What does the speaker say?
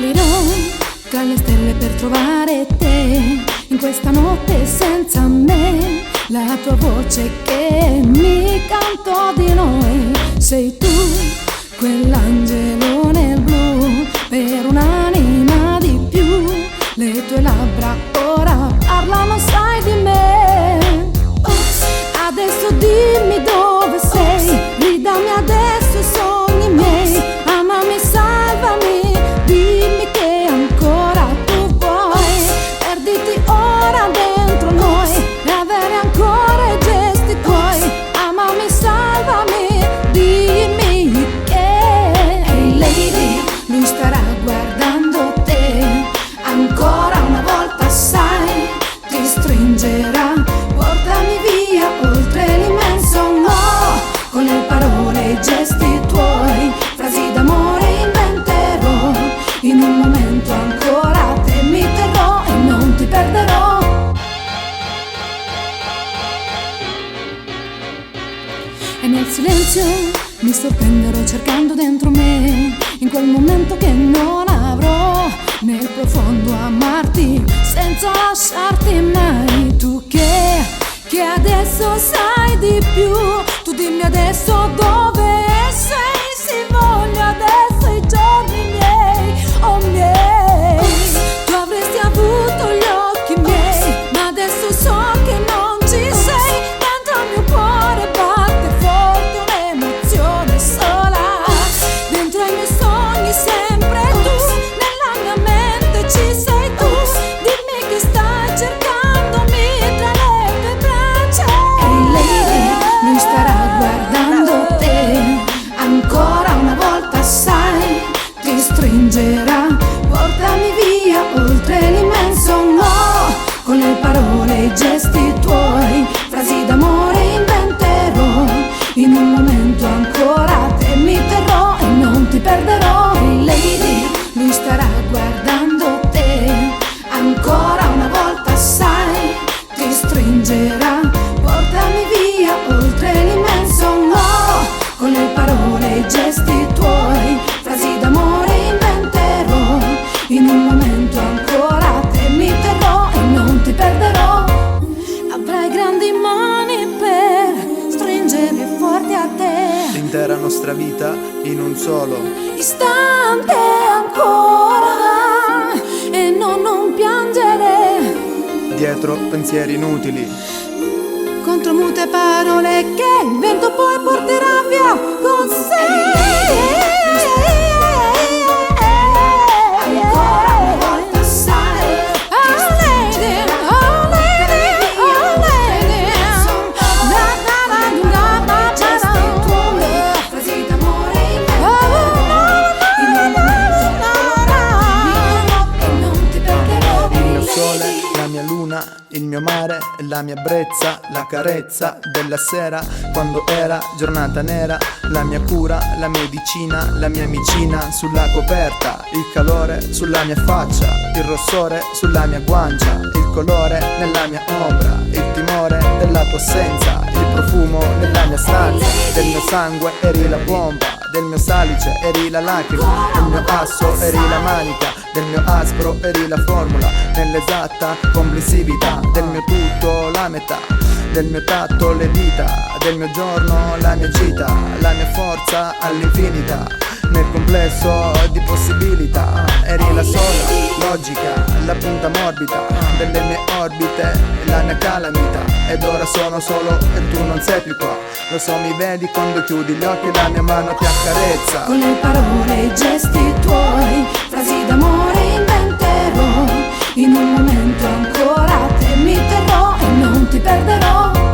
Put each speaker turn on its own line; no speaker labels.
Salirò tra le stelle per trovare te, in questa notte senza me, la tua voce che mi cantò di noi. Sei tu, quell'angelo nel blu, per un'anima di più. Le tue labbra ora parlano, sai di me. Adesso dimmi dove sei, ridammi adesso i sogni miei. Amami, salvami, dimmi che ancora tu vuoi. Perditi ora dentro noi e avere ancora i gesti tuoi. Amami, salvami, dimmi che hey lady, lui starà guardando te. Ancora una volta sai, ti stringerà, portami via oltre l'immenso no. Con le parole e i gesti tuoi, frasi d'amore inventerò. In un momento ancora te mi terrò e non ti perderò. E nel silenzio mi sorprenderò cercando dentro me, in quel momento che non avrò, nel profondo amarti senza lasciarti mai. Tu che adesso sai di più, tu dimmi adesso dove sei. Se voglio adesso i giorni miei, oh miei. Tu avresti avuto gli occhi miei, ma adesso so che non ci sei. Dentro il mio cuore batte forte un'emozione sola. Dentro i miei sogni sempre tu, nella mia mente ci sei tu. Dimmi che stai cercandomi tra le tue braccia. Hey lady, lui starà guardando te. Ancora una volta sai, ti stringerà, portami via oltre l'immenso no. Con le parole e i gesti tuoi, frasi d'amore inventerò. In un momento ancora te mi terrò e non ti perderò. Hey lady, lui starà guardando te. Ancora una volta sai, ti stringerà, portami via oltre l'immenso no. Con le parole e i gesti tuoi, frasi d'amore inventerò. In un momento ancora te mi terrò e non ti perderò. Avrai grandi mani per stringermi forte a te.
L'intera nostra vita in un solo
istante ancora, e non piangere
dietro pensieri inutili.
Contro mute parole che il vento poi porterà via con sé. Ancora una volta sai, oh lady, oh lady, oh lady. Gesti tuoi, frasi d'amore in un momento ancora e non ti perderò.
Il mio sole, la mia luna, il mio mare, la mia brezza, la carezza della sera quando era giornata nera, la mia cura, la medicina, la mia amicina sulla coperta, il calore sulla mia faccia, il rossore sulla mia guancia, il colore nella mia ombra, il timore della tua assenza, il profumo nella mia stanza. Del mio sangue eri la bomba, del mio salice eri la lacrima, del mio asso eri la manica, del mio aspro eri la formula, nell'esatta complessività del mio tutto la metà, del mio tatto le dita, del mio giorno la mia gita, la mia forza all'infinità, nel complesso di possibilità. Eri la sola logica, la punta morbida delle mie orbite, la mia calamita. Ed ora sono solo e tu non sei più qua. Lo so, mi vedi quando chiudi gli occhi, la mia mano ti accarezza.
Con le parole e i gesti tuoi, frasi d'amore inventerò. In un momento ancora te mi terrò e non ti perderò.